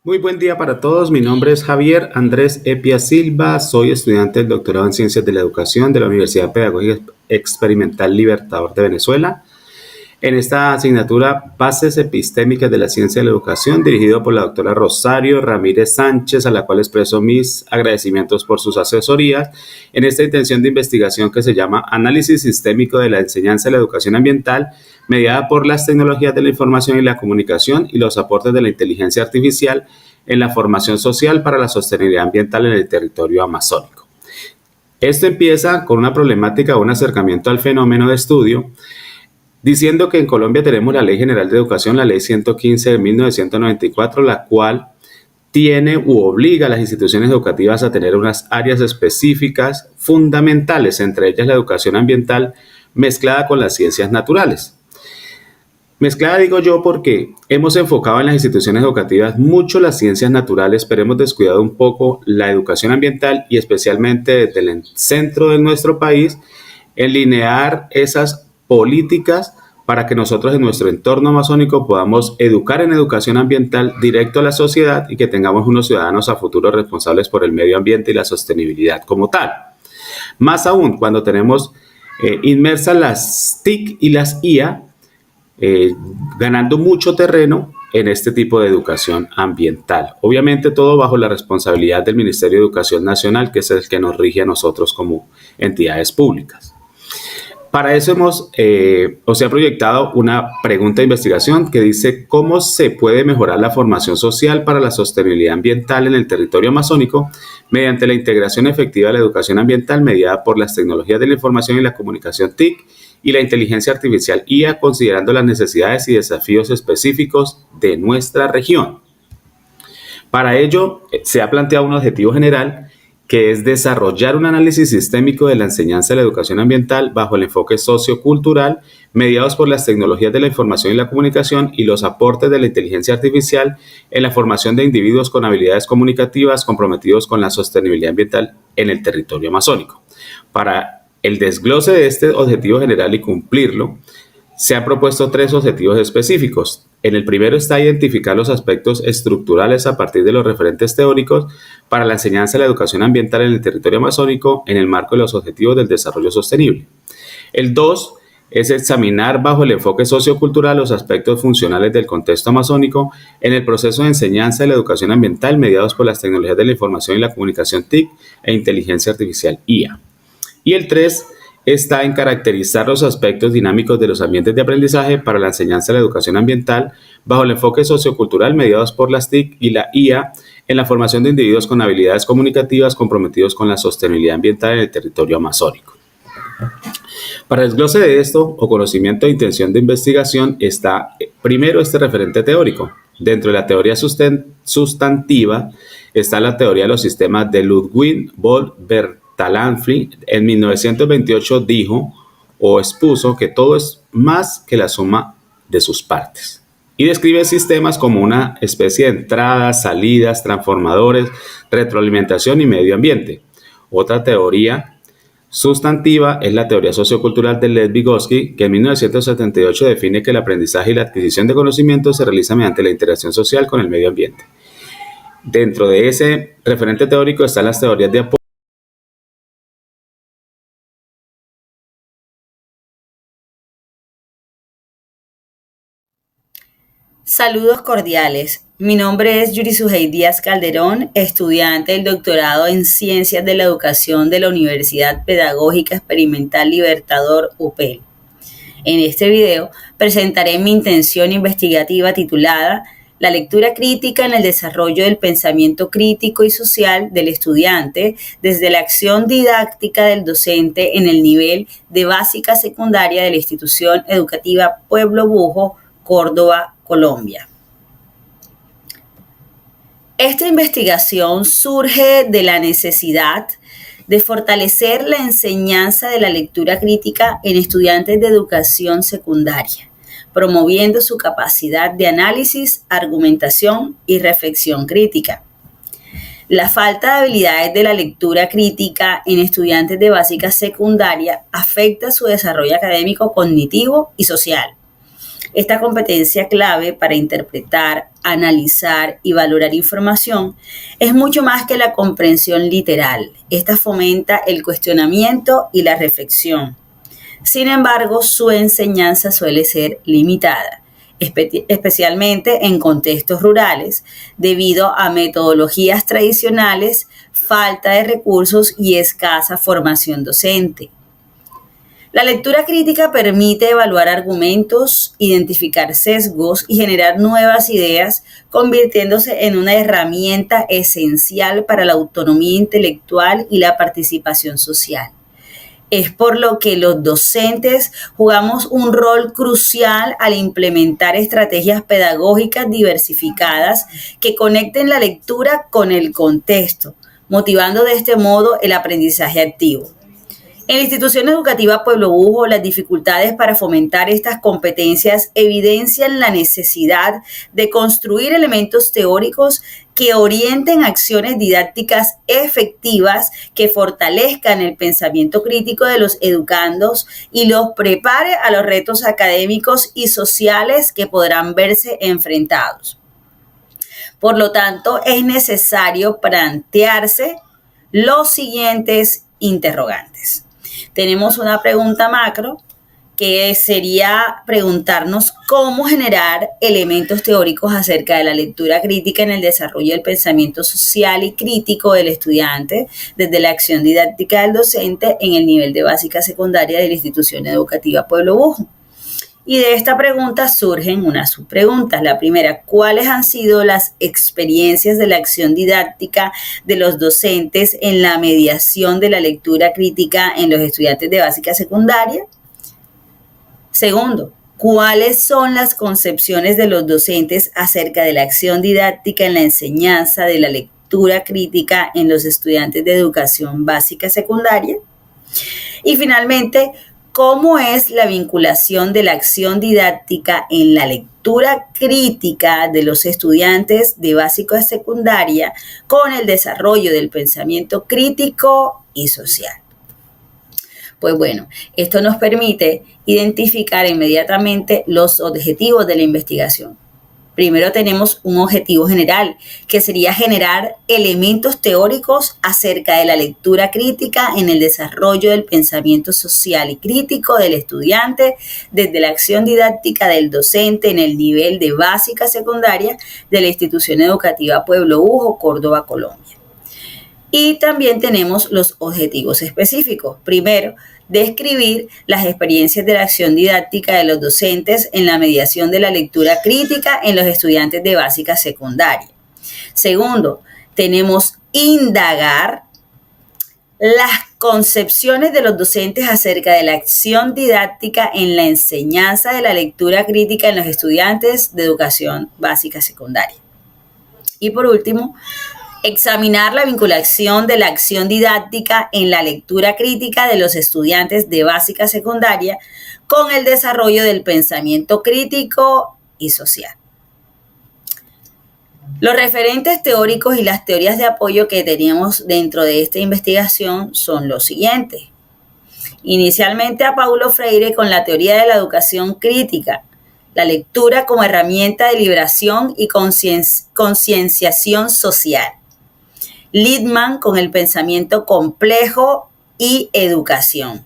Muy buen día para todos. Mi nombre es Javier Andrés Epia Silva. Soy estudiante del doctorado en Ciencias de la Educación de la Universidad Pedagógica Experimental Libertador de Venezuela. En esta asignatura, Bases Epistémicas de la Ciencia de la Educación, dirigido por la doctora Rosario Ramírez Sánchez, a la cual expreso mis agradecimientos por sus asesorías, en esta intención de investigación que se llama Análisis Sistémico de la Enseñanza de la Educación Ambiental, mediada por las tecnologías de la información y la comunicación y los aportes de la inteligencia artificial en la formación social para la sostenibilidad ambiental en el territorio amazónico. Esto empieza con una problemática o un acercamiento al fenómeno de estudio, diciendo que en Colombia tenemos la Ley General de Educación, la Ley 115 de 1994, la cual tiene u obliga a las instituciones educativas a tener unas áreas específicas fundamentales, entre ellas la educación ambiental mezclada con las ciencias naturales. Mezclada digo yo porque hemos enfocado en las instituciones educativas mucho las ciencias naturales, pero hemos descuidado un poco la educación ambiental y especialmente desde el centro de nuestro país, en linear esas políticas para que nosotros en nuestro entorno amazónico podamos educar en educación ambiental directo a la sociedad y que tengamos unos ciudadanos a futuro responsables por el medio ambiente y la sostenibilidad como tal. Más aún cuando tenemos inmersas las TIC y las IA, eh, ganando mucho terreno en este tipo de educación ambiental. Obviamente todo bajo la responsabilidad del Ministerio de Educación Nacional, que es el que nos rige a nosotros como entidades públicas. Para eso se ha proyectado una pregunta de investigación que dice cómo se puede mejorar la formación social para la sostenibilidad ambiental en el territorio amazónico mediante la integración efectiva de la educación ambiental mediada por las tecnologías de la información y la comunicación TIC y la inteligencia artificial IA, considerando las necesidades y desafíos específicos de nuestra región. Para ello, se ha planteado un objetivo general que es desarrollar un análisis sistémico de la enseñanza de la educación ambiental bajo el enfoque sociocultural, mediados por las tecnologías de la información y la comunicación y los aportes de la inteligencia artificial en la formación de individuos con habilidades comunicativas comprometidos con la sostenibilidad ambiental en el territorio amazónico. Para el desglose de este objetivo general y cumplirlo, se han propuesto tres objetivos específicos. En el primero está identificar los aspectos estructurales a partir de los referentes teóricos para la enseñanza de la educación ambiental en el territorio amazónico en el marco de los objetivos del desarrollo sostenible. El 2 es examinar bajo el enfoque sociocultural los aspectos funcionales del contexto amazónico en el proceso de enseñanza de la educación ambiental mediados por las tecnologías de la información y la comunicación TIC e inteligencia artificial IA. Y el 3 está en caracterizar los aspectos dinámicos de los ambientes de aprendizaje para la enseñanza de la educación ambiental bajo el enfoque sociocultural mediados por las TIC y la IA en la formación de individuos con habilidades comunicativas comprometidos con la sostenibilidad ambiental en el territorio amazónico. Para el desglose de esto o conocimiento de intención de investigación está primero este referente teórico. Dentro de la teoría sustantiva está la teoría de los sistemas de Ludwig von Bertalanffy. En 1928 dijo o expuso que todo es más que la suma de sus partes. Y describe sistemas como una especie de entradas, salidas, transformadores, retroalimentación y medio ambiente. Otra teoría sustantiva es la teoría sociocultural de Lev Vygotsky, que en 1978 define que el aprendizaje y la adquisición de conocimiento se realiza mediante la interacción social con el medio ambiente. Dentro de ese referente teórico están las teorías de apoyo. Saludos cordiales. Mi nombre es Yuri Sujei Díaz Calderón, estudiante del doctorado en Ciencias de la Educación de la Universidad Pedagógica Experimental Libertador UPEL. En este video presentaré mi intención investigativa titulada La lectura crítica en el desarrollo del pensamiento crítico y social del estudiante desde la acción didáctica del docente en el nivel de básica secundaria de la institución educativa Pueblo Bujo, Córdoba, Colombia. Esta investigación surge de la necesidad de fortalecer la enseñanza de la lectura crítica en estudiantes de educación secundaria, promoviendo su capacidad de análisis, argumentación y reflexión crítica. La falta de habilidades de la lectura crítica en estudiantes de básica secundaria afecta su desarrollo académico, cognitivo y social. Esta competencia clave para interpretar, analizar y valorar información es mucho más que la comprensión literal. Esta fomenta el cuestionamiento y la reflexión. Sin embargo, su enseñanza suele ser limitada, especialmente en contextos rurales, debido a metodologías tradicionales, falta de recursos y escasa formación docente. La lectura crítica permite evaluar argumentos, identificar sesgos y generar nuevas ideas, convirtiéndose en una herramienta esencial para la autonomía intelectual y la participación social. Es por lo que los docentes jugamos un rol crucial al implementar estrategias pedagógicas diversificadas que conecten la lectura con el contexto, motivando de este modo el aprendizaje activo. En la institución educativa Pueblo Bujo, las dificultades para fomentar estas competencias evidencian la necesidad de construir elementos teóricos que orienten acciones didácticas efectivas, que fortalezcan el pensamiento crítico de los educandos y los prepare a los retos académicos y sociales que podrán verse enfrentados. Por lo tanto, es necesario plantearse los siguientes interrogantes. Tenemos una pregunta macro que sería preguntarnos cómo generar elementos teóricos acerca de la lectura crítica en el desarrollo del pensamiento social y crítico del estudiante desde la acción didáctica del docente en el nivel de básica secundaria de la institución educativa Pueblo Bujo. Y de esta pregunta surgen unas subpreguntas. La primera, ¿cuáles han sido las experiencias de la acción didáctica de los docentes en la mediación de la lectura crítica en los estudiantes de básica secundaria? Segundo, ¿cuáles son las concepciones de los docentes acerca de la acción didáctica en la enseñanza de la lectura crítica en los estudiantes de educación básica secundaria? Y finalmente, ¿cómo es la vinculación de la acción didáctica en la lectura crítica de los estudiantes de básico a secundaria con el desarrollo del pensamiento crítico y social? Pues bueno, esto nos permite identificar inmediatamente los objetivos de la investigación. Primero tenemos un objetivo general, que sería generar elementos teóricos acerca de la lectura crítica en el desarrollo del pensamiento social y crítico del estudiante desde la acción didáctica del docente en el nivel de básica secundaria de la institución educativa Pueblo Bujo, Córdoba, Colombia. Y también tenemos los objetivos específicos. Primero, describir las experiencias de la acción didáctica de los docentes en la mediación de la lectura crítica en los estudiantes de básica secundaria. Segundo, tenemos indagar las concepciones de los docentes acerca de la acción didáctica en la enseñanza de la lectura crítica en los estudiantes de educación básica secundaria. Y por último, examinar la vinculación de la acción didáctica en la lectura crítica de los estudiantes de básica secundaria con el desarrollo del pensamiento crítico y social. Los referentes teóricos y las teorías de apoyo que teníamos dentro de esta investigación son los siguientes. Inicialmente a Paulo Freire con la teoría de la educación crítica, la lectura como herramienta de liberación y concienciación social. Littman con el pensamiento complejo y educación.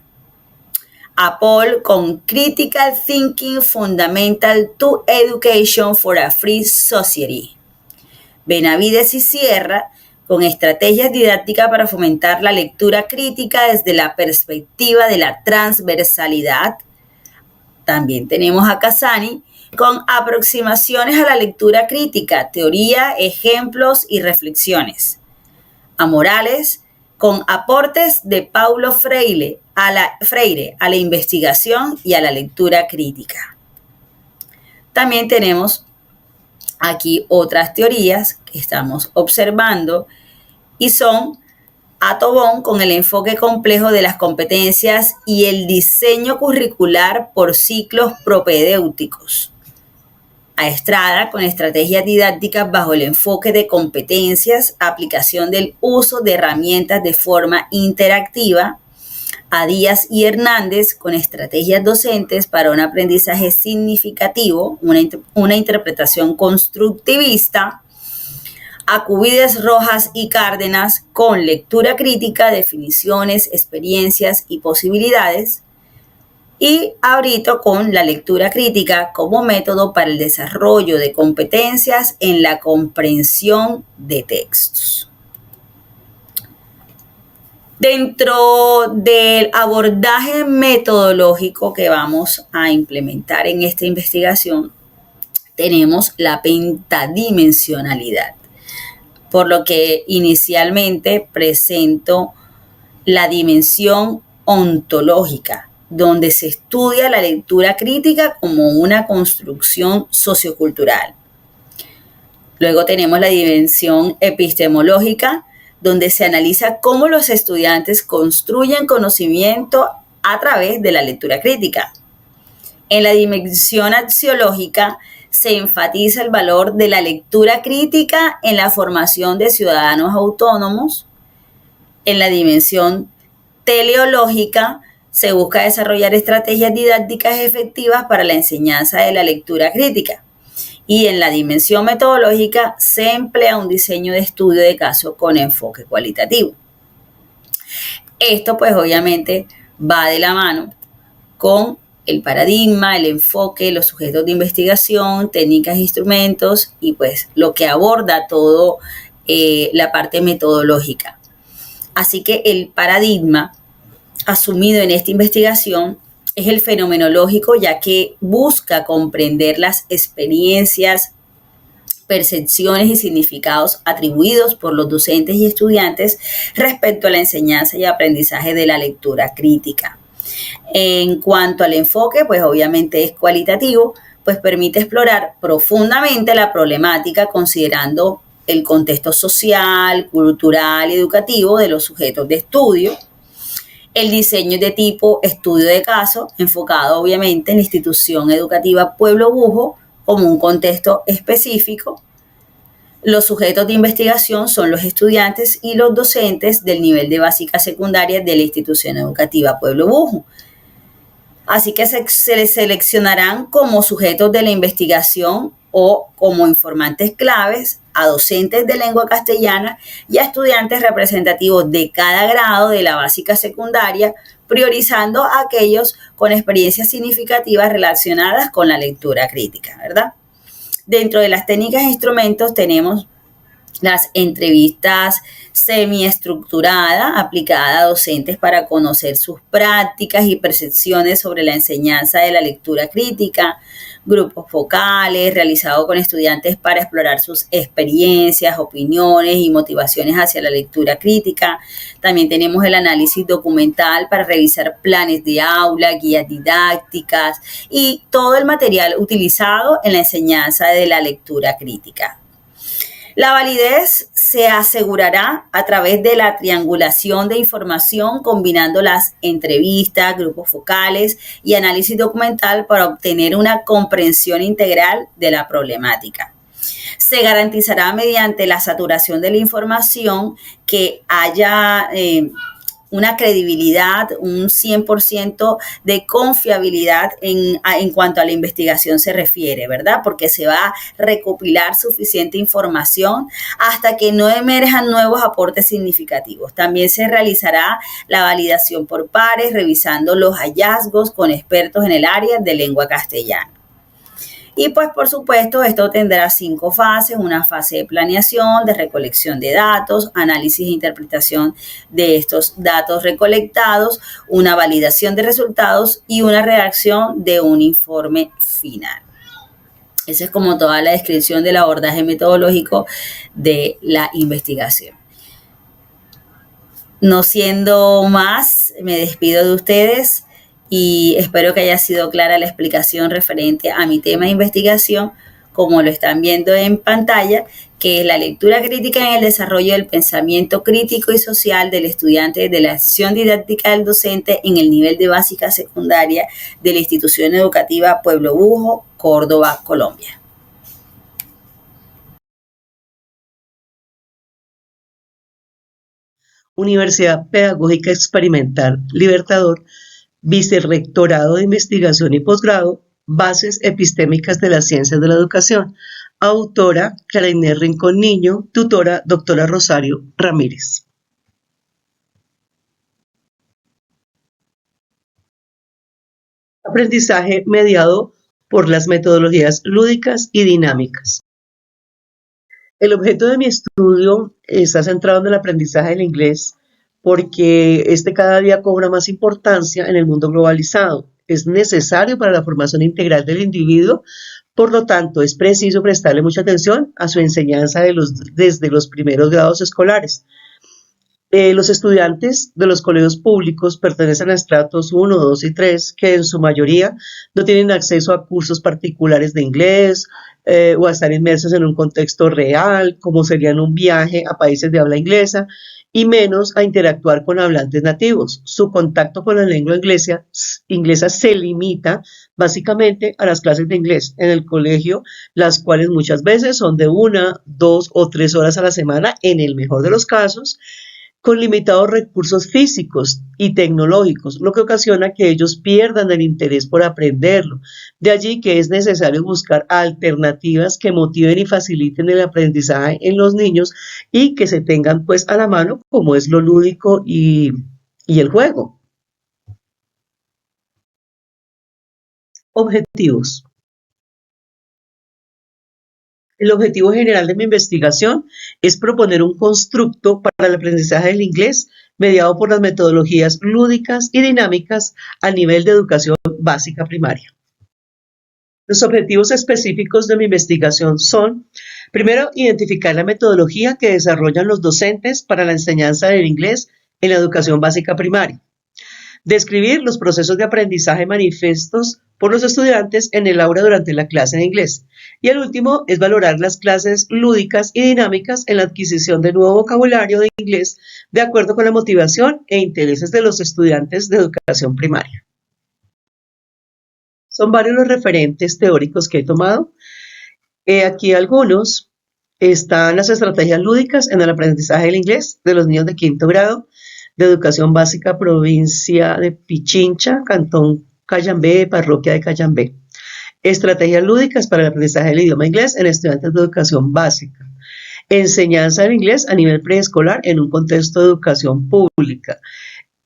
A Paul con Critical Thinking Fundamental to Education for a Free Society. Benavides y Sierra con estrategias didácticas para fomentar la lectura crítica desde la perspectiva de la transversalidad. También tenemos a Casani con aproximaciones a la lectura crítica, teoría, ejemplos y reflexiones. A Morales con aportes de Paulo Freire a la investigación y a la lectura crítica. También tenemos aquí otras teorías que estamos observando y son a Tobón con el enfoque complejo de las competencias y el diseño curricular por ciclos propedéuticos. A Estrada con estrategias didácticas bajo el enfoque de competencias, aplicación del uso de herramientas de forma interactiva. a Díaz y Hernández con estrategias docentes para un aprendizaje significativo, una interpretación constructivista, a Cubides, Rojas y Cárdenas con lectura crítica, definiciones, experiencias y posibilidades, y a Brito con la lectura crítica como método para el desarrollo de competencias en la comprensión de textos. Dentro del abordaje metodológico que vamos a implementar en esta investigación, tenemos la pentadimensionalidad, por lo que inicialmente presento la dimensión ontológica, donde se estudia la lectura crítica como una construcción sociocultural. Luego tenemos la dimensión epistemológica, donde se analiza cómo los estudiantes construyen conocimiento a través de la lectura crítica. En la dimensión axiológica se enfatiza el valor de la lectura crítica en la formación de ciudadanos autónomos. En la dimensión teleológica se busca desarrollar estrategias didácticas efectivas para la enseñanza de la lectura crítica. Y en la dimensión metodológica se emplea un diseño de estudio de caso con enfoque cualitativo. Esto pues obviamente va de la mano con el paradigma, el enfoque, los sujetos de investigación, técnicas e instrumentos y pues lo que aborda todo la parte metodológica. Así que el paradigma asumido en esta investigación es el fenomenológico, ya que busca comprender las experiencias, percepciones y significados atribuidos por los docentes y estudiantes respecto a la enseñanza y aprendizaje de la lectura crítica. En cuanto al enfoque, pues obviamente es cualitativo, pues permite explorar profundamente la problemática considerando el contexto social, cultural y educativo de los sujetos de estudio. El diseño de tipo estudio de caso, enfocado obviamente en la institución educativa Pueblo Bujo como un contexto específico. Los sujetos de investigación son los estudiantes y los docentes del nivel de básica secundaria de la institución educativa Pueblo Bujo. Así que se les seleccionarán como sujetos de la investigación o como informantes claves a docentes de lengua castellana y a estudiantes representativos de cada grado de la básica secundaria, priorizando a aquellos con experiencias significativas relacionadas con la lectura crítica, ¿verdad? Dentro de las técnicas e instrumentos tenemos las entrevistas semiestructuradas aplicadas a docentes para conocer sus prácticas y percepciones sobre la enseñanza de la lectura crítica, grupos focales realizados con estudiantes para explorar sus experiencias, opiniones y motivaciones hacia la lectura crítica. También tenemos el análisis documental para revisar planes de aula, guías didácticas y todo el material utilizado en la enseñanza de la lectura crítica. La validez se asegurará a través de la triangulación de información combinando las entrevistas, grupos focales y análisis documental para obtener una comprensión integral de la problemática. Se garantizará mediante la saturación de la información que haya una credibilidad, un 100% de confiabilidad en cuanto a la investigación se refiere, ¿verdad? Porque se va a recopilar suficiente información hasta que no emerjan nuevos aportes significativos. También se realizará la validación por pares, revisando los hallazgos con expertos en el área de lengua castellana. Y pues por supuesto esto tendrá 5 fases, una fase de planeación, de recolección de datos, análisis e interpretación de estos datos recolectados, una validación de resultados y una redacción de un informe final. Esa es como toda la descripción del abordaje metodológico de la investigación. No siendo más, me despido de ustedes y espero que haya sido clara la explicación referente a mi tema de investigación, como lo están viendo en pantalla, que es la lectura crítica en el desarrollo del pensamiento crítico y social del estudiante de la acción didáctica del docente en el nivel de básica secundaria de la institución educativa Pueblo Bujo, Córdoba, Colombia. Universidad Pedagógica Experimental Libertador, Vicerrectorado de Investigación y Posgrado, Bases Epistémicas de las Ciencias de la Educación. Autora, Clara Inés Rincón Niño. Tutora, doctora Rosario Ramírez. Aprendizaje mediado por las metodologías lúdicas y dinámicas. El objeto de mi estudio está centrado en el aprendizaje del inglés porque este cada día cobra más importancia en el mundo globalizado. Es necesario para la formación integral del individuo, por lo tanto es preciso prestarle mucha atención a su enseñanza desde los primeros grados escolares. Los estudiantes de los colegios públicos pertenecen a estratos 1, 2 y 3, que en su mayoría no tienen acceso a cursos particulares de inglés o a estar inmersos en un contexto real, como serían un viaje a países de habla inglesa, y menos a interactuar con hablantes nativos. Su contacto con la lengua inglesa se limita básicamente a las clases de inglés en el colegio, las cuales muchas veces son de 1, 2 o 3 horas a la semana, en el mejor de los casos, con limitados recursos físicos y tecnológicos, lo que ocasiona que ellos pierdan el interés por aprenderlo. De allí que es necesario buscar alternativas que motiven y faciliten el aprendizaje en los niños y que se tengan pues a la mano, como es lo lúdico y el juego. Objetivos. El objetivo general de mi investigación es proponer un constructo para el aprendizaje del inglés mediado por las metodologías lúdicas y dinámicas a nivel de educación básica primaria. Los objetivos específicos de mi investigación son, primero, identificar la metodología que desarrollan los docentes para la enseñanza del inglés en la educación básica primaria. Describir los procesos de aprendizaje manifiestos por los estudiantes en el aula durante la clase de inglés. Y el último es valorar las clases lúdicas y dinámicas en la adquisición de nuevo vocabulario de inglés de acuerdo con la motivación e intereses de los estudiantes de educación primaria. Son varios los referentes teóricos que he tomado. Aquí algunos. Están las estrategias lúdicas en el aprendizaje del inglés de los niños de quinto grado de educación básica, provincia de Pichincha, cantón Cayambé, parroquia de Cayambé. Estrategias lúdicas para el aprendizaje del idioma inglés en estudiantes de educación básica. Enseñanza del inglés a nivel preescolar en un contexto de educación pública.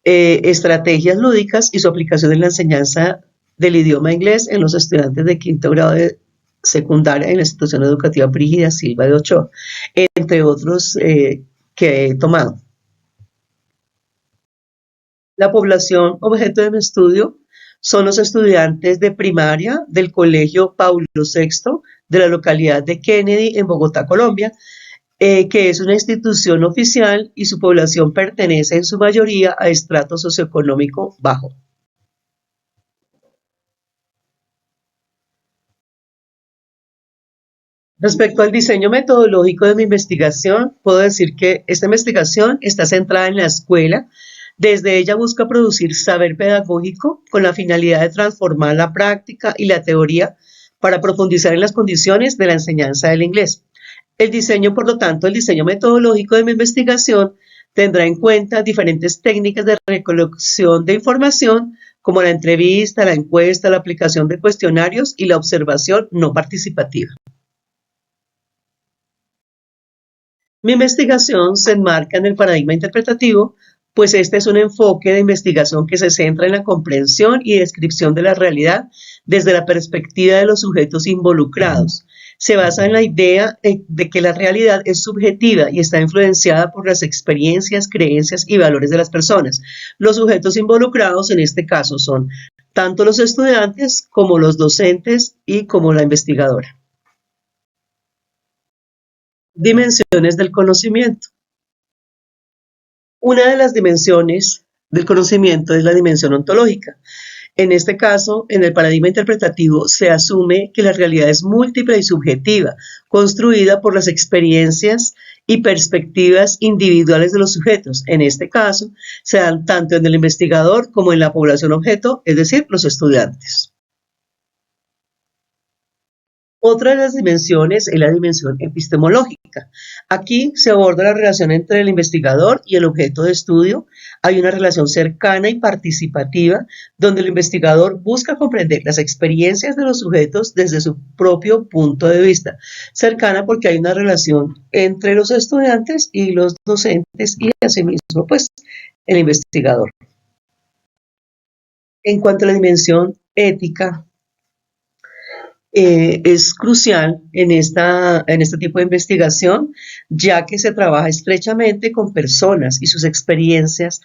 Estrategias lúdicas y su aplicación en la enseñanza del idioma inglés en los estudiantes de quinto grado de secundaria en la institución educativa Brígida Silva de Ochoa, entre otros que he tomado. La población objeto de mi estudio son los estudiantes de primaria del Colegio Paulo VI de la localidad de Kennedy en Bogotá, Colombia, que es una institución oficial y su población pertenece en su mayoría a estrato socioeconómico bajo. Respecto al diseño metodológico de mi investigación, puedo decir que esta investigación está centrada en la escuela. Desde ella busca producir saber pedagógico con la finalidad de transformar la práctica y la teoría para profundizar en las condiciones de la enseñanza del inglés. El diseño metodológico de mi investigación tendrá en cuenta diferentes técnicas de recolección de información como la entrevista, la encuesta, la aplicación de cuestionarios y la observación no participativa. Mi investigación se enmarca en el paradigma interpretativo, pues este es un enfoque de investigación que se centra en la comprensión y descripción de la realidad desde la perspectiva de los sujetos involucrados. Se basa en la idea de que la realidad es subjetiva y está influenciada por las experiencias, creencias y valores de las personas. Los sujetos involucrados en este caso son tanto los estudiantes como los docentes y como la investigadora. Dimensiones del conocimiento. Una de las dimensiones del conocimiento es la dimensión ontológica. En este caso, en el paradigma interpretativo, se asume que la realidad es múltiple y subjetiva, construida por las experiencias y perspectivas individuales de los sujetos. En este caso, se dan tanto en el investigador como en la población objeto, es decir, los estudiantes. Otra de las dimensiones es la dimensión epistemológica. Aquí se aborda la relación entre el investigador y el objeto de estudio. Hay una relación cercana y participativa donde el investigador busca comprender las experiencias de los sujetos desde su propio punto de vista. Cercana porque hay una relación entre los estudiantes y los docentes y asimismo pues el investigador. En cuanto a la dimensión ética, es crucial en este tipo de investigación, ya que se trabaja estrechamente con personas y sus experiencias,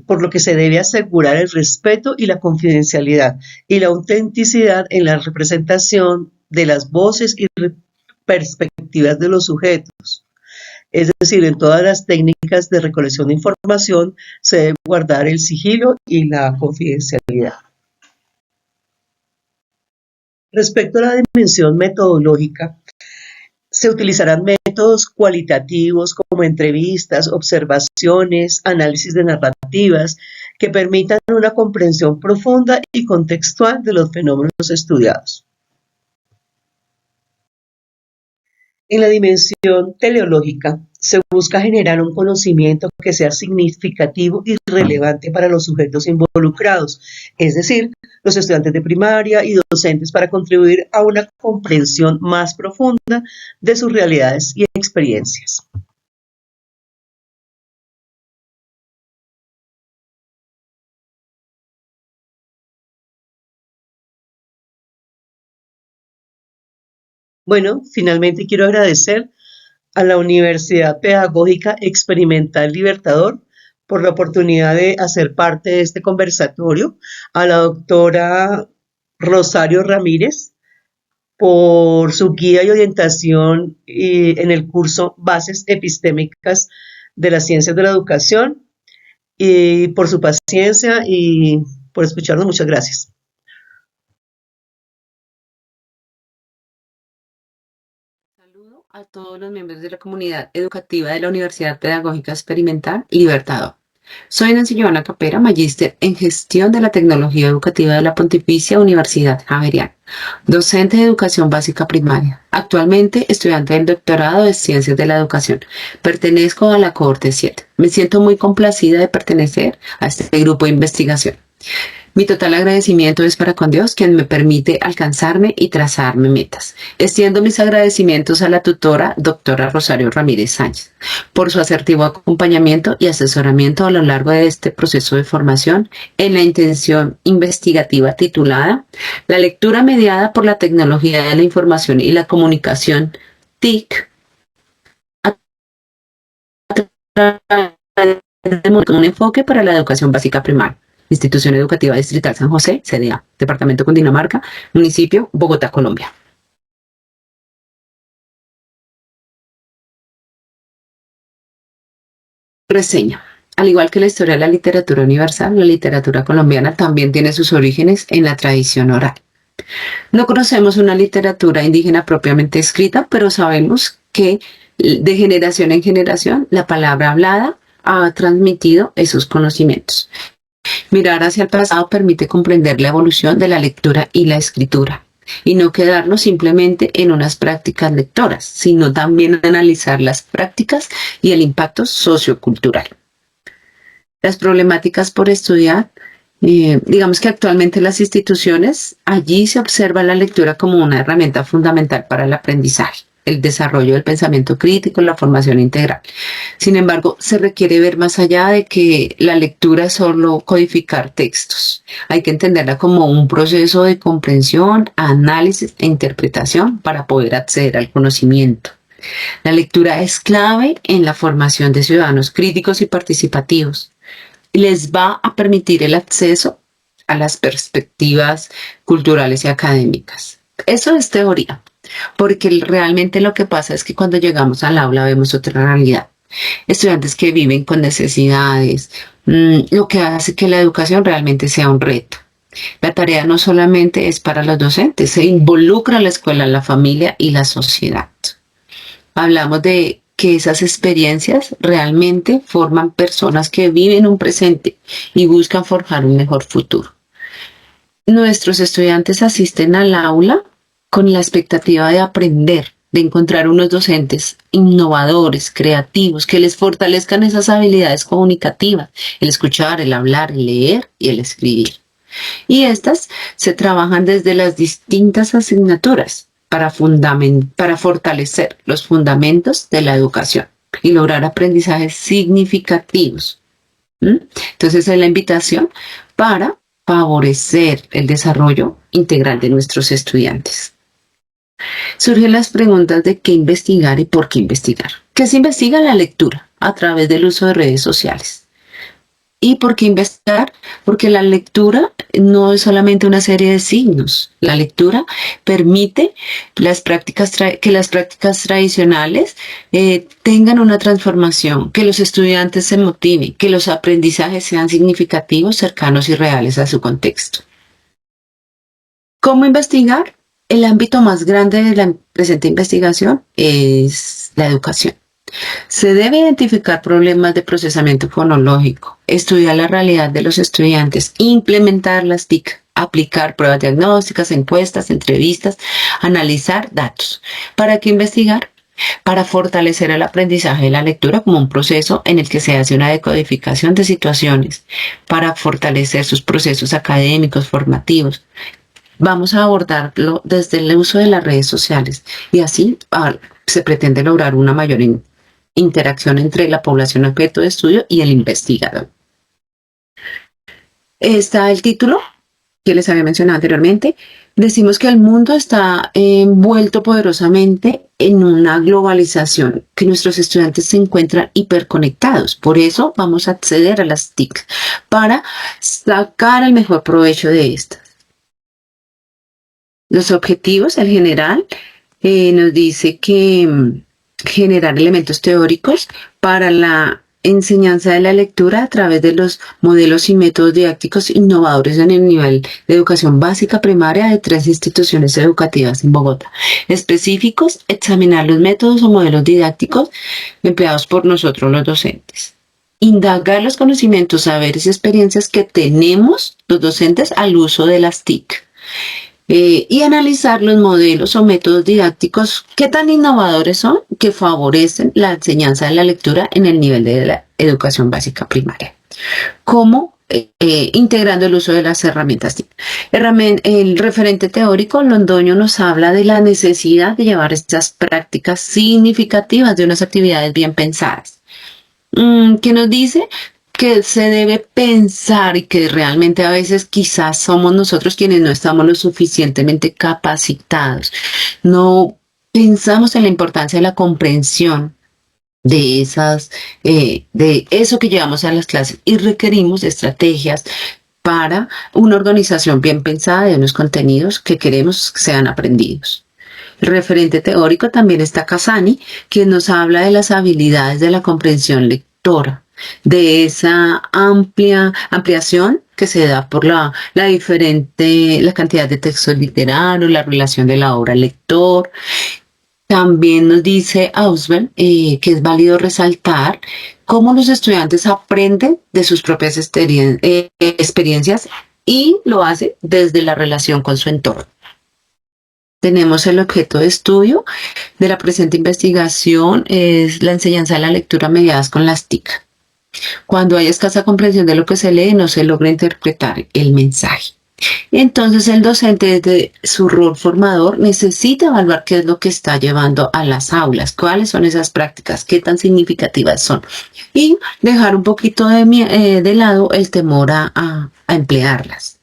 por lo que se debe asegurar el respeto y la confidencialidad y la autenticidad en la representación de las voces y perspectivas de los sujetos. Es decir, en todas las técnicas de recolección de información se debe guardar el sigilo y la confidencialidad. Respecto a la dimensión metodológica, se utilizarán métodos cualitativos como entrevistas, observaciones, análisis de narrativas que permitan una comprensión profunda y contextual de los fenómenos estudiados. En la dimensión teleológica, se busca generar un conocimiento que sea significativo y relevante para los sujetos involucrados, es decir, los estudiantes de primaria y docentes, para contribuir a una comprensión más profunda de sus realidades y experiencias. Bueno, finalmente quiero agradecer a la Universidad Pedagógica Experimental Libertador por la oportunidad de hacer parte de este conversatorio, a la doctora Rosario Ramírez por su guía y orientación en el curso Bases Epistémicas de las Ciencias de la Educación, y por su paciencia y por escucharnos. Muchas gracias. Saludo a todos los miembros de la comunidad educativa de la Universidad Pedagógica Experimental Libertador. Soy Nancy Joana Capera, magíster en Gestión de la Tecnología Educativa de la Pontificia Universidad Javeriana, docente de Educación Básica Primaria, actualmente estudiante del doctorado de Ciencias de la Educación. Pertenezco a la cohorte 7. Me siento muy complacida de pertenecer a este grupo de investigación. Mi total agradecimiento es para con Dios, quien me permite alcanzarme y trazarme metas. Extiendo mis agradecimientos a la tutora, doctora Rosario Ramírez Sánchez, por su asertivo acompañamiento y asesoramiento a lo largo de este proceso de formación en la intención investigativa titulada La lectura mediada por la tecnología de la información y la comunicación, TIC, un enfoque para la educación básica primaria. Institución Educativa Distrital San José, CDA, Departamento Cundinamarca, Municipio Bogotá, Colombia. Reseña. Al igual que la historia de la literatura universal, la literatura colombiana también tiene sus orígenes en la tradición oral. No conocemos una literatura indígena propiamente escrita, pero sabemos que de generación en generación la palabra hablada ha transmitido esos conocimientos. Mirar hacia el pasado permite comprender la evolución de la lectura y la escritura, y no quedarnos simplemente en unas prácticas lectoras, sino también analizar las prácticas y el impacto sociocultural. Las problemáticas por estudiar, digamos que actualmente las instituciones, allí se observa la lectura como una herramienta fundamental para el aprendizaje, el desarrollo del pensamiento crítico, la formación integral. Sin embargo, se requiere ver más allá de que la lectura es solo codificar textos. Hay que entenderla como un proceso de comprensión, análisis e interpretación para poder acceder al conocimiento. La lectura es clave en la formación de ciudadanos críticos y participativos. Les va a permitir el acceso a las perspectivas culturales y académicas. Eso es teoría, porque realmente lo que pasa es que cuando llegamos al aula vemos otra realidad. Estudiantes que viven con necesidades, lo que hace que la educación realmente sea un reto. La tarea no solamente es para los docentes, se involucra a la escuela, la familia y la sociedad. Hablamos de que esas experiencias realmente forman personas que viven un presente y buscan forjar un mejor futuro. Nuestros estudiantes asisten al aula con la expectativa de aprender, de encontrar unos docentes innovadores, creativos, que les fortalezcan esas habilidades comunicativas, el escuchar, el hablar, el leer y el escribir. Y estas se trabajan desde las distintas asignaturas para fortalecer los fundamentos de la educación y lograr aprendizajes significativos. Entonces es la invitación para favorecer el desarrollo integral de nuestros estudiantes. Surgen las preguntas de qué investigar y por qué investigar. ¿Qué se investiga? La lectura a través del uso de redes sociales. ¿Y por qué investigar? Porque la lectura no es solamente una serie de signos. La lectura permite que las prácticas tradicionales tengan una transformación, que los estudiantes se motiven, que los aprendizajes sean significativos, cercanos y reales a su contexto. ¿Cómo investigar? El ámbito más grande de la presente investigación es la educación. Se debe identificar problemas de procesamiento fonológico, estudiar la realidad de los estudiantes, implementar las TIC, aplicar pruebas diagnósticas, encuestas, entrevistas, analizar datos. ¿Para qué investigar? Para fortalecer el aprendizaje de la lectura como un proceso en el que se hace una decodificación de situaciones, para fortalecer sus procesos académicos, formativos. Vamos a abordarlo desde el uso de las redes sociales y así se pretende lograr una mayor interacción entre la población objeto de estudio y el investigador. Está el título que les había mencionado anteriormente. Decimos que el mundo está envuelto poderosamente en una globalización, que nuestros estudiantes se encuentran hiperconectados. Por eso vamos a acceder a las TIC para sacar el mejor provecho de estas. Los objetivos, el general, nos dice que generar elementos teóricos para la enseñanza de la lectura a través de los modelos y métodos didácticos innovadores en el nivel de educación básica primaria de 3 instituciones educativas en Bogotá. Específicos, examinar los métodos o modelos didácticos empleados por nosotros los docentes. Indagar los conocimientos, saberes y experiencias que tenemos los docentes al uso de las TIC. Y analizar los modelos o métodos didácticos que tan innovadores son que favorecen la enseñanza de la lectura en el nivel de la educación básica primaria. ¿Cómo? Integrando el uso de las herramientas TIC. El referente teórico Londoño nos habla de la necesidad de llevar estas prácticas significativas de unas actividades bien pensadas. ¿Qué nos dice? Que se debe pensar y que realmente a veces quizás somos nosotros quienes no estamos lo suficientemente capacitados. No pensamos en la importancia de la comprensión de eso que llevamos a las clases y requerimos estrategias para una organización bien pensada de unos contenidos que queremos que sean aprendidos. El referente teórico también está Casani, quien nos habla de las habilidades de la comprensión lectora, de esa ampliación que se da por la cantidad de textos literarios, la relación de la obra lector. También nos dice Ausubel que es válido resaltar cómo los estudiantes aprenden de sus propias experiencias y lo hacen desde la relación con su entorno. Tenemos el objeto de estudio de la presente investigación, es la enseñanza de la lectura mediadas con las TIC. Cuando hay escasa comprensión de lo que se lee, no se logra interpretar el mensaje. Entonces el docente, desde su rol formador, necesita evaluar qué es lo que está llevando a las aulas, cuáles son esas prácticas, qué tan significativas son, y dejar un poquito de lado el temor a emplearlas.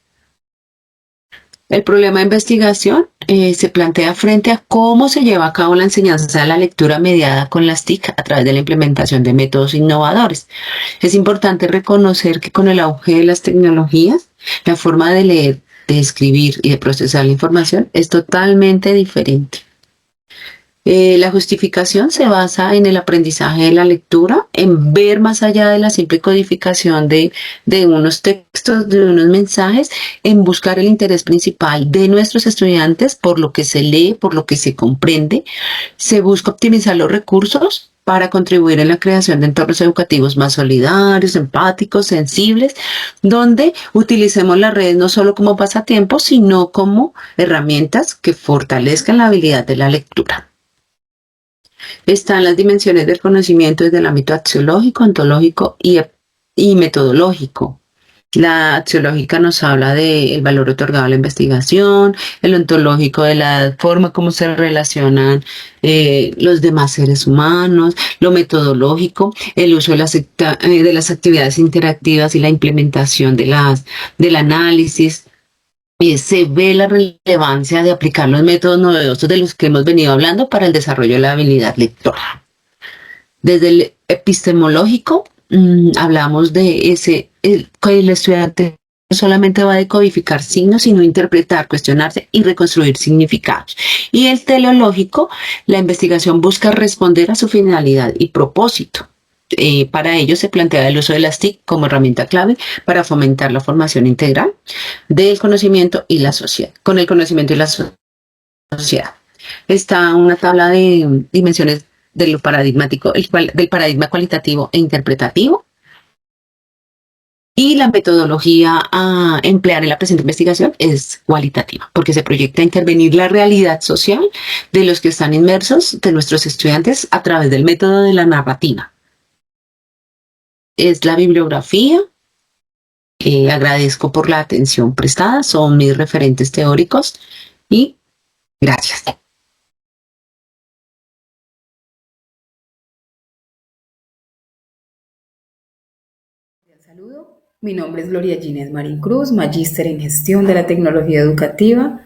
El problema de investigación se plantea frente a cómo se lleva a cabo la enseñanza de la lectura mediada con las TIC a través de la implementación de métodos innovadores. Es importante reconocer que con el auge de las tecnologías, la forma de leer, de escribir y de procesar la información es totalmente diferente. La justificación se basa en el aprendizaje de la lectura, en ver más allá de la simple codificación de unos textos, de unos mensajes, en buscar el interés principal de nuestros estudiantes por lo que se lee, por lo que se comprende. Se busca optimizar los recursos para contribuir en la creación de entornos educativos más solidarios, empáticos, sensibles, donde utilicemos las redes no solo como pasatiempos, sino como herramientas que fortalezcan la habilidad de la lectura. Están las dimensiones del conocimiento desde el ámbito axiológico, ontológico y metodológico. La axiológica nos habla del valor otorgado a la investigación, el ontológico de la forma como se relacionan los demás seres humanos, lo metodológico, el uso de las actividades interactivas y la implementación del análisis. Se ve la relevancia de aplicar los métodos novedosos de los que hemos venido hablando para el desarrollo de la habilidad lectora. Desde el epistemológico, hablamos de que el estudiante no solamente va a decodificar signos, sino interpretar, cuestionarse y reconstruir significados. Y el teleológico, la investigación busca responder a su finalidad y propósito. Para ello se plantea el uso de las TIC como herramienta clave para fomentar la formación integral del conocimiento y la sociedad, con el conocimiento y la sociedad. Está una tabla de dimensiones de lo paradigmático, del paradigma cualitativo e interpretativo. Y la metodología a emplear en la presente investigación es cualitativa, porque se proyecta intervenir la realidad social de los que están inmersos, de nuestros estudiantes, a través del método de la narrativa. Es la bibliografía. Agradezco por la atención prestada, son mis referentes teóricos y gracias. Saludo, mi nombre es Gloria Ginés Marín Cruz, magíster en gestión de la tecnología educativa,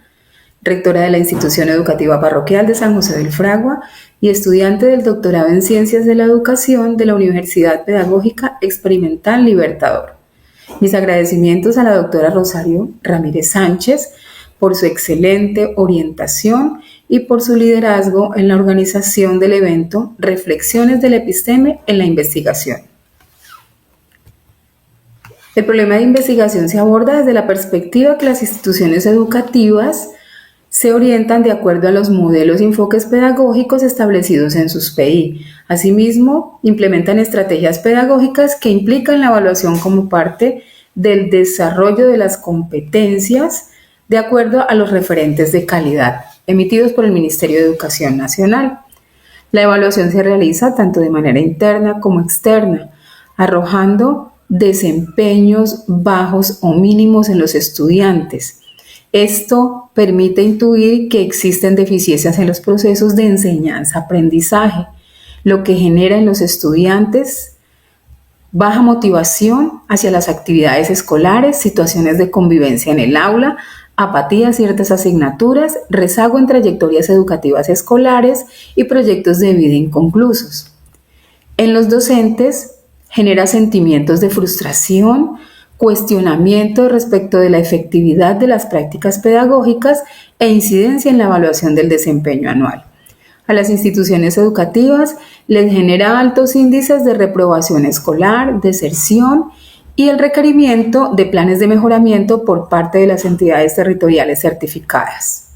rectora de la institución educativa parroquial de San José del Fragua y estudiante del doctorado en Ciencias de la Educación de la Universidad Pedagógica Experimental Libertador. Mis agradecimientos a la doctora Rosario Ramírez Sánchez por su excelente orientación y por su liderazgo en la organización del evento Reflexiones del Episteme en la Investigación. El problema de investigación se aborda desde la perspectiva que las instituciones educativas se orientan de acuerdo a los modelos y enfoques pedagógicos establecidos en sus PI. Asimismo, implementan estrategias pedagógicas que implican la evaluación como parte del desarrollo de las competencias de acuerdo a los referentes de calidad emitidos por el Ministerio de Educación Nacional. La evaluación se realiza tanto de manera interna como externa, arrojando desempeños bajos o mínimos en los estudiantes. Esto permite intuir que existen deficiencias en los procesos de enseñanza-aprendizaje, lo que genera en los estudiantes baja motivación hacia las actividades escolares, situaciones de convivencia en el aula, apatía a ciertas asignaturas, rezago en trayectorias educativas escolares y proyectos de vida inconclusos. En los docentes genera sentimientos de frustración, cuestionamiento respecto de la efectividad de las prácticas pedagógicas e incidencia en la evaluación del desempeño anual. A las instituciones educativas les genera altos índices de reprobación escolar, deserción y el requerimiento de planes de mejoramiento por parte de las entidades territoriales certificadas.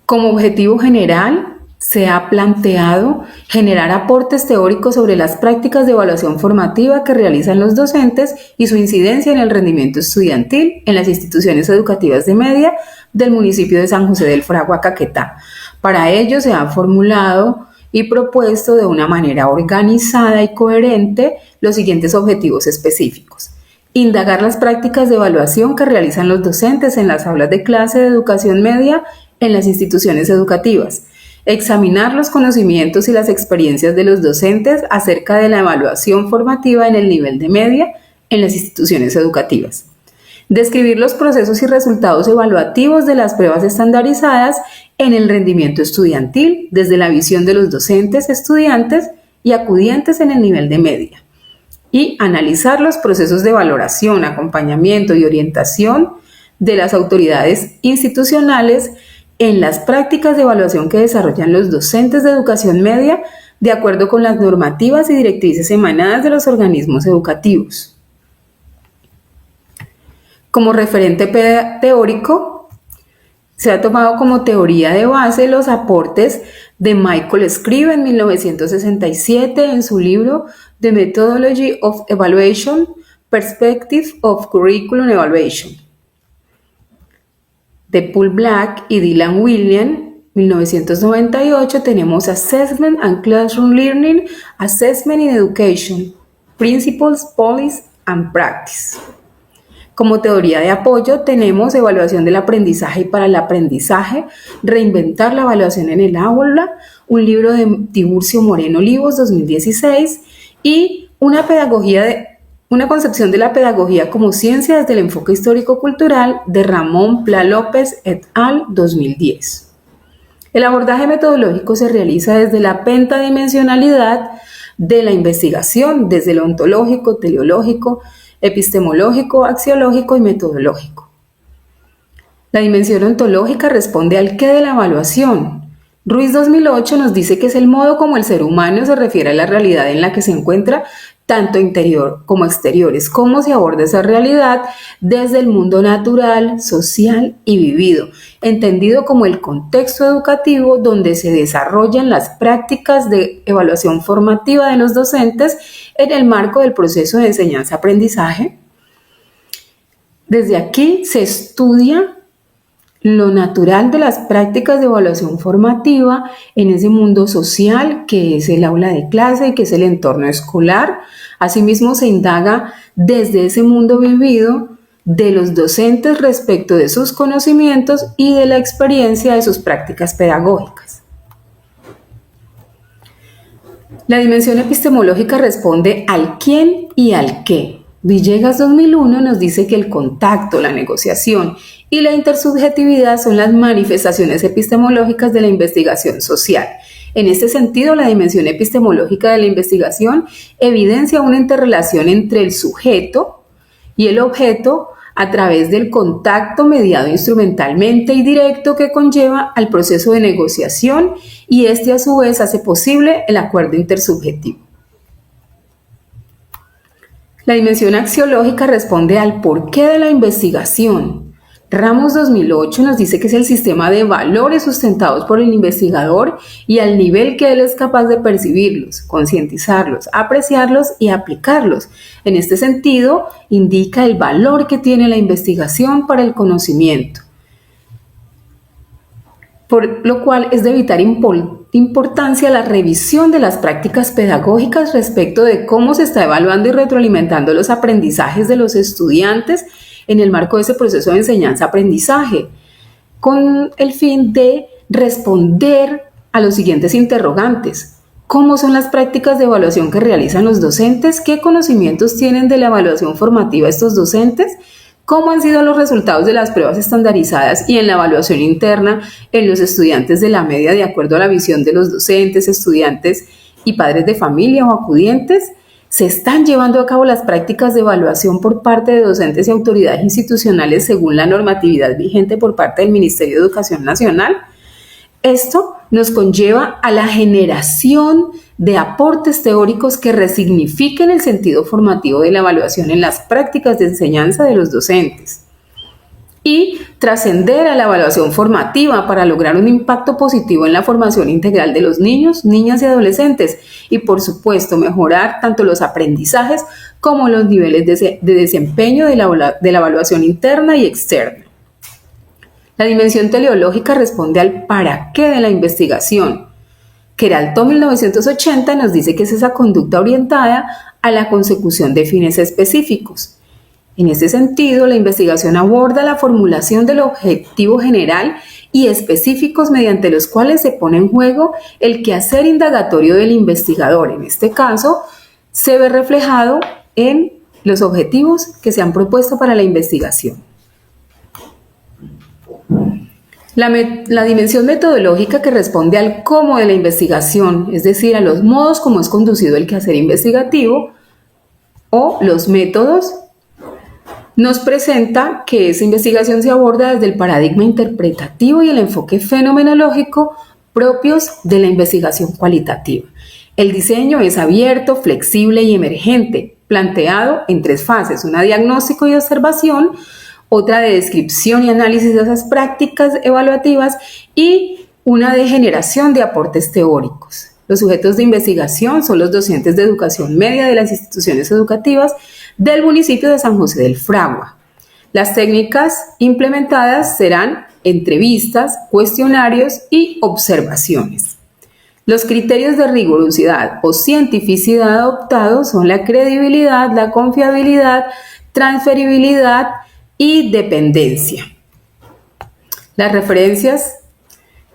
Como objetivo general, se ha planteado generar aportes teóricos sobre las prácticas de evaluación formativa que realizan los docentes y su incidencia en el rendimiento estudiantil en las instituciones educativas de media del municipio de San José del Fragua, Caquetá. Para ello se han formulado y propuesto de una manera organizada y coherente los siguientes objetivos específicos. Indagar las prácticas de evaluación que realizan los docentes en las aulas de clase de educación media en las instituciones educativas. Examinar los conocimientos y las experiencias de los docentes acerca de la evaluación formativa en el nivel de media en las instituciones educativas. Describir los procesos y resultados evaluativos de las pruebas estandarizadas en el rendimiento estudiantil desde la visión de los docentes, estudiantes y acudientes en el nivel de media. Y analizar los procesos de valoración, acompañamiento y orientación de las autoridades institucionales en las prácticas de evaluación que desarrollan los docentes de educación media de acuerdo con las normativas y directrices emanadas de los organismos educativos. Como referente teórico, Se ha tomado como teoría de base los aportes de Michael Scribe en 1967 en su libro The Methodology of Evaluation, Perspective of Curriculum Evaluation. De Paul Black y Dylan William, 1998, tenemos Assessment and Classroom Learning, Assessment in Education, Principles, Policy and Practice. Como teoría de apoyo tenemos Evaluación del aprendizaje y para el aprendizaje, Reinventar la evaluación en el aula, un libro de Tiburcio Moreno Olivos, 2016, y una concepción de la pedagogía como ciencia desde el enfoque histórico-cultural de Ramón Pla López et al. 2010. El abordaje metodológico se realiza desde la pentadimensionalidad de la investigación, desde lo ontológico, teleológico, epistemológico, axiológico y metodológico. La dimensión ontológica responde al qué de la evaluación. Ruiz 2008 nos dice que es el modo como el ser humano se refiere a la realidad en la que se encuentra, tanto interior como exteriores, cómo se aborda esa realidad desde el mundo natural, social y vivido, entendido como el contexto educativo donde se desarrollan las prácticas de evaluación formativa de los docentes en el marco del proceso de enseñanza-aprendizaje. Desde aquí se estudia lo natural de las prácticas de evaluación formativa en ese mundo social que es el aula de clase y que es el entorno escolar. Asimismo, se indaga desde ese mundo vivido de los docentes respecto de sus conocimientos y de la experiencia de sus prácticas pedagógicas. La dimensión epistemológica responde al quién y al qué. Villegas 2001 nos dice que el contacto, la negociación y la intersubjetividad son las manifestaciones epistemológicas de la investigación social. En este sentido, la dimensión epistemológica de la investigación evidencia una interrelación entre el sujeto y el objeto a través del contacto mediado instrumentalmente y directo que conlleva al proceso de negociación y este a su vez hace posible el acuerdo intersubjetivo. La dimensión axiológica responde al porqué de la investigación. Ramos 2008 nos dice que es el sistema de valores sustentados por el investigador y al nivel que él es capaz de percibirlos, concientizarlos, apreciarlos y aplicarlos. En este sentido, indica el valor que tiene la investigación para el conocimiento, por lo cual es de vital importancia la revisión de las prácticas pedagógicas respecto de cómo se está evaluando y retroalimentando los aprendizajes de los estudiantes en el marco de ese proceso de enseñanza-aprendizaje, con el fin de responder a los siguientes interrogantes. ¿Cómo son las prácticas de evaluación que realizan los docentes? ¿Qué conocimientos tienen de la evaluación formativa estos docentes? ¿Cómo han sido los resultados de las pruebas estandarizadas y en la evaluación interna en los estudiantes de la media de acuerdo a la visión de los docentes, estudiantes y padres de familia o acudientes? ¿Se están llevando a cabo las prácticas de evaluación por parte de docentes y autoridades institucionales según la normatividad vigente por parte del Ministerio de Educación Nacional? Esto nos conlleva a la generación de aportes teóricos que resignifiquen el sentido formativo de la evaluación en las prácticas de enseñanza de los docentes y trascender a la evaluación formativa para lograr un impacto positivo en la formación integral de los niños, niñas y adolescentes y, por supuesto, mejorar tanto los aprendizajes como los niveles de desempeño de la evaluación interna y externa. La dimensión teleológica responde al para qué de la investigación. Queraltó 1980 nos dice que es esa conducta orientada a la consecución de fines específicos. En este sentido, la investigación aborda la formulación del objetivo general y específicos mediante los cuales se pone en juego el quehacer indagatorio del investigador. En este caso, se ve reflejado en los objetivos que se han propuesto para la investigación. La dimensión metodológica que responde al cómo de la investigación, es decir, a los modos como es conducido el quehacer investigativo o los métodos, nos presenta que esa investigación se aborda desde el paradigma interpretativo y el enfoque fenomenológico propios de la investigación cualitativa. El diseño es abierto, flexible y emergente, planteado en tres fases: una diagnóstico y observación, otra de descripción y análisis de esas prácticas evaluativas y una de generación de aportes teóricos. Los sujetos de investigación son los docentes de educación media de las instituciones educativas del municipio de San José del Fragua. Las técnicas implementadas serán entrevistas, cuestionarios y observaciones. Los criterios de rigurosidad o cientificidad adoptados son la credibilidad, la confiabilidad, transferibilidad y dependencia. Las referencias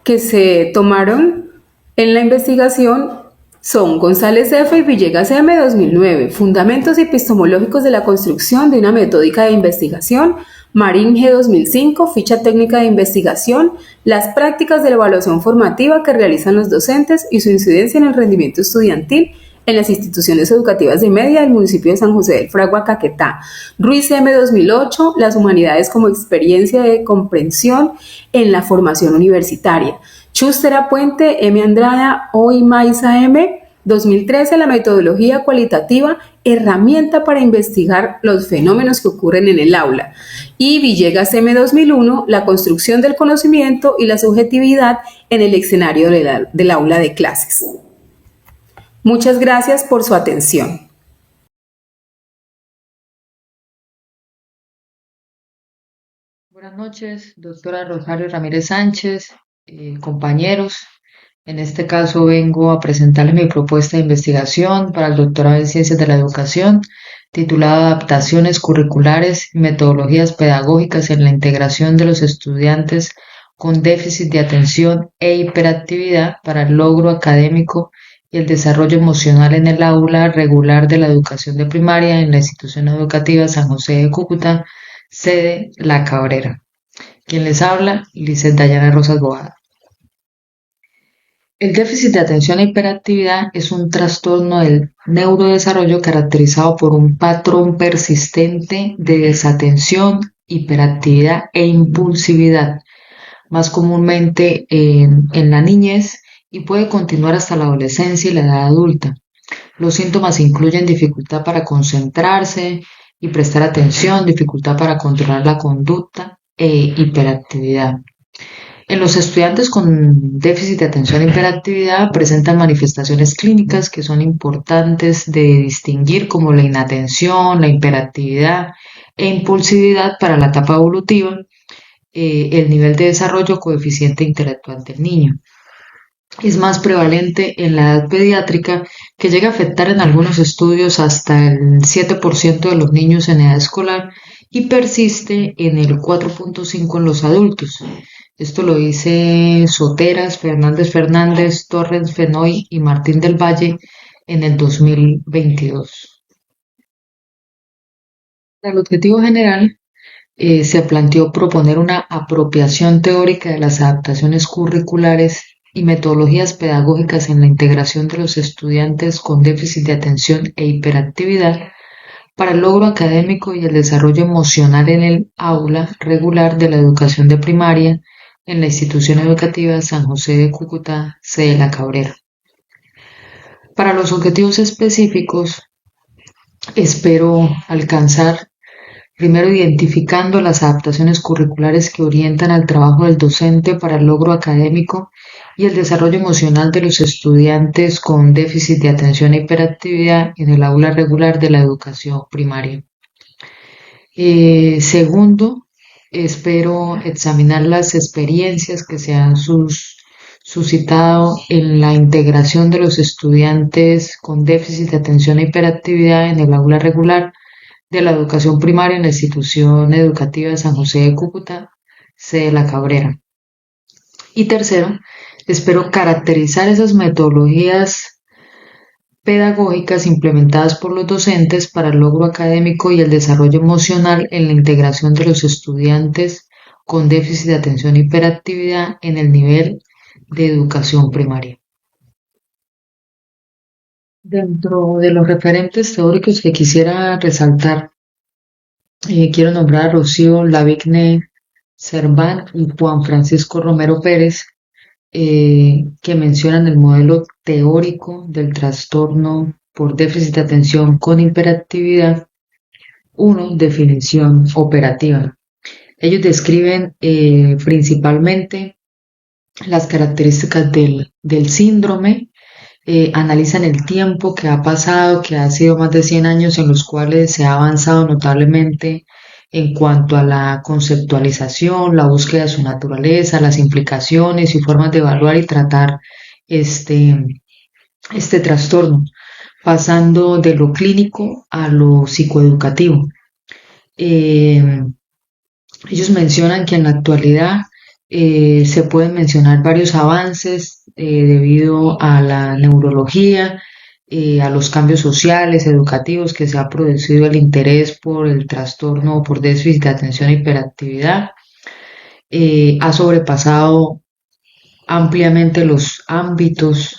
que se tomaron en la investigación son González F. y Villegas M. 2009, Fundamentos epistemológicos de la construcción de una metódica de investigación, Marín G. 2005, Ficha técnica de investigación, las prácticas de la evaluación formativa que realizan los docentes y su incidencia en el rendimiento estudiantil en las instituciones educativas de media del municipio de San José del Fragua, Caquetá. Ruiz M. 2008, Las humanidades como experiencia de comprensión en la formación universitaria. Chustera Puente, M. Andrada, O. y Maiza M. 2013, La metodología cualitativa, herramienta para investigar los fenómenos que ocurren en el aula. Y Villegas M. 2001, La construcción del conocimiento y la subjetividad en el escenario del aula de clases. Muchas gracias por su atención. Buenas noches, doctora Rosario Ramírez Sánchez, compañeros. En este caso vengo a presentarles mi propuesta de investigación para el doctorado en Ciencias de la Educación, titulada Adaptaciones curriculares y metodologías pedagógicas en la integración de los estudiantes con déficit de atención e hiperactividad para el logro académico y el desarrollo emocional en el aula regular de la educación de primaria en la institución educativa San José de Cúcuta, sede La Cabrera. Quien les habla, Lizeth Dayana Rosas Bojada. El déficit de atención e hiperactividad es un trastorno del neurodesarrollo caracterizado por un patrón persistente de desatención, hiperactividad e impulsividad, más comúnmente en la niñez, y puede continuar hasta la adolescencia y la edad adulta. Los síntomas incluyen dificultad para concentrarse y prestar atención, dificultad para controlar la conducta e hiperactividad. En los estudiantes con déficit de atención e hiperactividad presentan manifestaciones clínicas que son importantes de distinguir, como la inatención, la hiperactividad e impulsividad para la etapa evolutiva, el nivel de desarrollo, coeficiente intelectual del niño. Es más prevalente en la edad pediátrica, que llega a afectar en algunos estudios hasta el 7% de los niños en edad escolar y persiste en el 4.5% en los adultos. Esto lo dice Soteras, Fernández, Torres, Fenoy y Martín del Valle en el 2022. Para el objetivo general, se planteó proponer una apropiación teórica de las adaptaciones curriculares y metodologías pedagógicas en la integración de los estudiantes con déficit de atención e hiperactividad para el logro académico y el desarrollo emocional en el aula regular de la educación de primaria en la institución educativa San José de Cúcuta, sede La Cabrera. Para los objetivos específicos, espero alcanzar, primero, identificando las adaptaciones curriculares que orientan al trabajo del docente para el logro académico y el desarrollo emocional de los estudiantes con déficit de atención e hiperactividad en el aula regular de la educación primaria. Segundo, espero examinar las experiencias que se han suscitado en la integración de los estudiantes con déficit de atención e hiperactividad en el aula regular de la educación primaria en la institución educativa de San José de Cúcuta, sede La Cabrera. Y tercero, espero caracterizar esas metodologías pedagógicas implementadas por los docentes para el logro académico y el desarrollo emocional en la integración de los estudiantes con déficit de atención e hiperactividad en el nivel de educación primaria. Dentro de los referentes teóricos que quisiera resaltar, quiero nombrar a Rocío Lavigne Serván y Juan Francisco Romero Pérez, que mencionan el modelo teórico del trastorno por déficit de atención con hiperactividad. 1. Definición operativa. Ellos describen principalmente las características del síndrome, analizan el tiempo que ha pasado, que ha sido más de 100 años en los cuales se ha avanzado notablemente en cuanto a la conceptualización, la búsqueda de su naturaleza, las implicaciones y formas de evaluar y tratar este trastorno, pasando de lo clínico a lo psicoeducativo. Ellos mencionan que en la actualidad se pueden mencionar varios avances debido a la neurología, a los cambios sociales, educativos, que se ha producido el interés por el trastorno por déficit de atención e hiperactividad. Ha sobrepasado ampliamente los ámbitos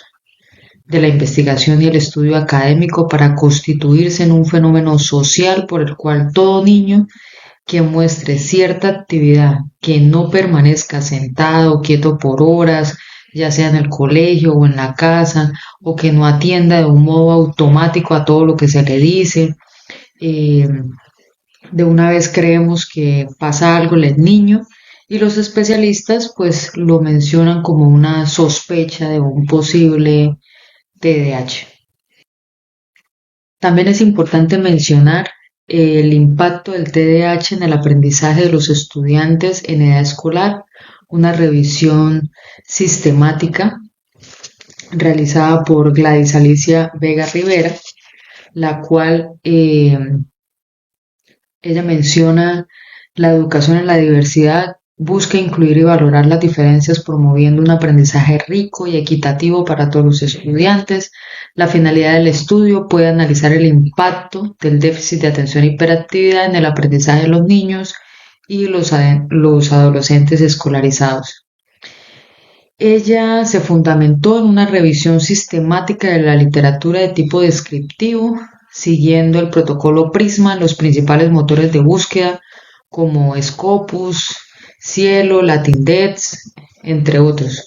de la investigación y el estudio académico para constituirse en un fenómeno social por el cual todo niño que muestre cierta actividad, que no permanezca sentado o quieto por horas, ya sea en el colegio o en la casa, o que no atienda de un modo automático a todo lo que se le dice. De una vez creemos que pasa algo en el niño y los especialistas pues lo mencionan como una sospecha de un posible TDAH. También es importante mencionar el impacto del TDAH en el aprendizaje de los estudiantes en edad escolar, una revisión sistemática realizada por Gladys Alicia Vega Rivera, la cual ella menciona la educación en la diversidad, busca incluir y valorar las diferencias promoviendo un aprendizaje rico y equitativo para todos los estudiantes. La finalidad del estudio puede analizar el impacto del déficit de atención e hiperactividad en el aprendizaje de los niños y los adolescentes escolarizados. Ella se fundamentó en una revisión sistemática de la literatura de tipo descriptivo, siguiendo el protocolo PRISMA en los principales motores de búsqueda como Scopus, Cielo, LatinDex, entre otros.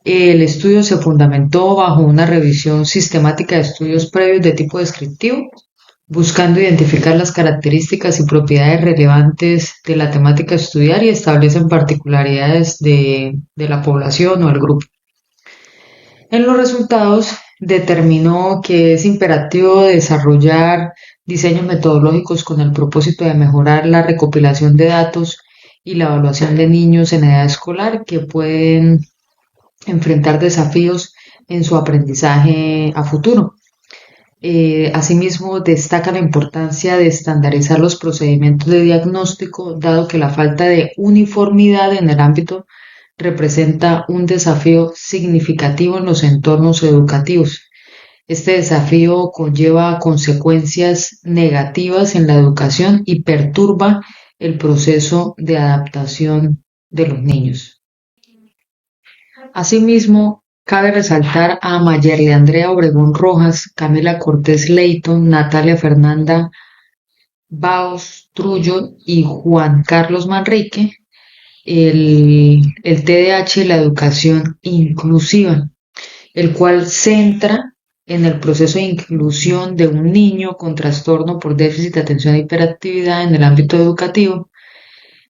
El estudio se fundamentó bajo una revisión sistemática de estudios previos de tipo descriptivo, buscando identificar las características y propiedades relevantes de la temática a estudiar y establecen particularidades de la población o el grupo. En los resultados determinó que es imperativo desarrollar diseños metodológicos con el propósito de mejorar la recopilación de datos y la evaluación de niños en edad escolar que pueden enfrentar desafíos en su aprendizaje a futuro. Asimismo, destaca la importancia de estandarizar los procedimientos de diagnóstico, dado que la falta de uniformidad en el ámbito representa un desafío significativo en los entornos educativos. Este desafío conlleva consecuencias negativas en la educación y perturba el proceso de adaptación de los niños. Asimismo, cabe resaltar a Mayerly Andrea Obregón Rojas, Camila Cortés Leighton, Natalia Fernanda Baos Trullo y Juan Carlos Manrique, el TDAH y la educación inclusiva, el cual centra en el proceso de inclusión de un niño con trastorno por déficit de atención e hiperactividad en el ámbito educativo,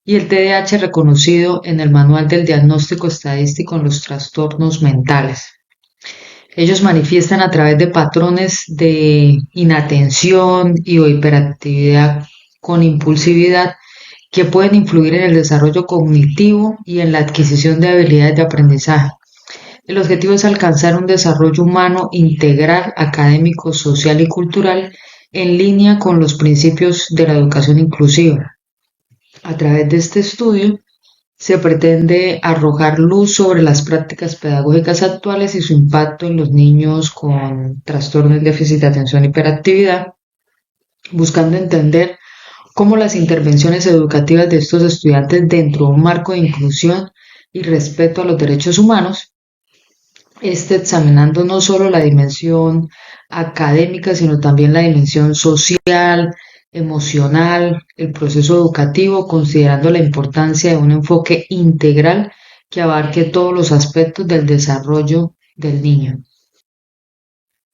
y el TDAH reconocido en el Manual del Diagnóstico Estadístico en los Trastornos Mentales. Ellos manifiestan a través de patrones de inatención y o hiperactividad con impulsividad que pueden influir en el desarrollo cognitivo y en la adquisición de habilidades de aprendizaje. El objetivo es alcanzar un desarrollo humano integral, académico, social y cultural en línea con los principios de la educación inclusiva. A través de este estudio se pretende arrojar luz sobre las prácticas pedagógicas actuales y su impacto en los niños con trastornos de déficit de atención e hiperactividad, buscando entender cómo las intervenciones educativas de estos estudiantes dentro de un marco de inclusión y respeto a los derechos humanos, examinando no solo la dimensión académica, sino también la dimensión social, emocional, el proceso educativo, considerando la importancia de un enfoque integral que abarque todos los aspectos del desarrollo del niño.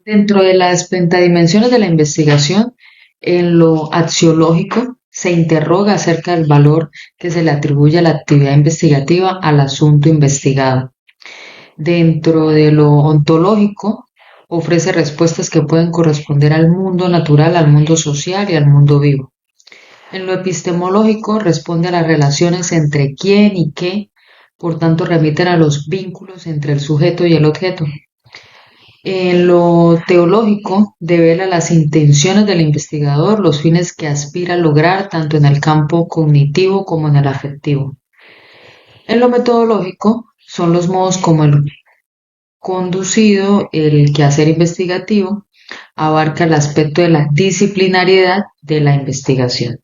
Dentro de las pentadimensiones de la investigación, en lo axiológico, se interroga acerca del valor que se le atribuye a la actividad investigativa al asunto investigado. Dentro de lo ontológico, ofrece respuestas que pueden corresponder al mundo natural, al mundo social y al mundo vivo. En lo epistemológico, responde a las relaciones entre quién y qué, por tanto remiten a los vínculos entre el sujeto y el objeto. En lo teológico, devela las intenciones del investigador, los fines que aspira a lograr tanto en el campo cognitivo como en el afectivo. En lo metodológico, son los modos como el conducido el quehacer investigativo, abarca el aspecto de la disciplinariedad de la investigación.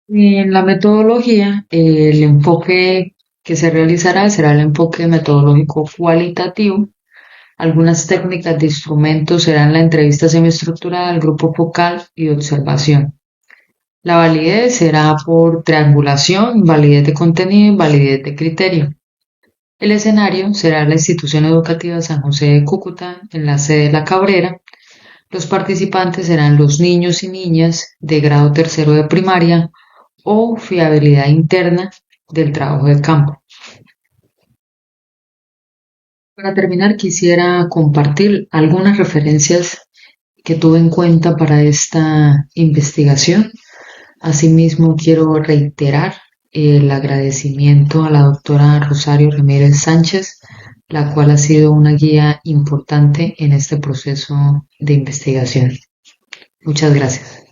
En la metodología, el enfoque que se realizará será el enfoque metodológico cualitativo. Algunas técnicas de instrumentos serán la entrevista semiestructurada, el grupo focal y observación. La validez será por triangulación, validez de contenido y validez de criterio. El escenario será la institución educativa San José de Cúcuta, en la sede de La Cabrera. Los participantes serán los niños y niñas de grado tercero de primaria o fiabilidad interna del trabajo de campo. Para terminar, quisiera compartir algunas referencias que tuve en cuenta para esta investigación. Asimismo, quiero reiterar el agradecimiento a la doctora Rosario Ramírez Sánchez, la cual ha sido una guía importante en este proceso de investigación. Muchas gracias.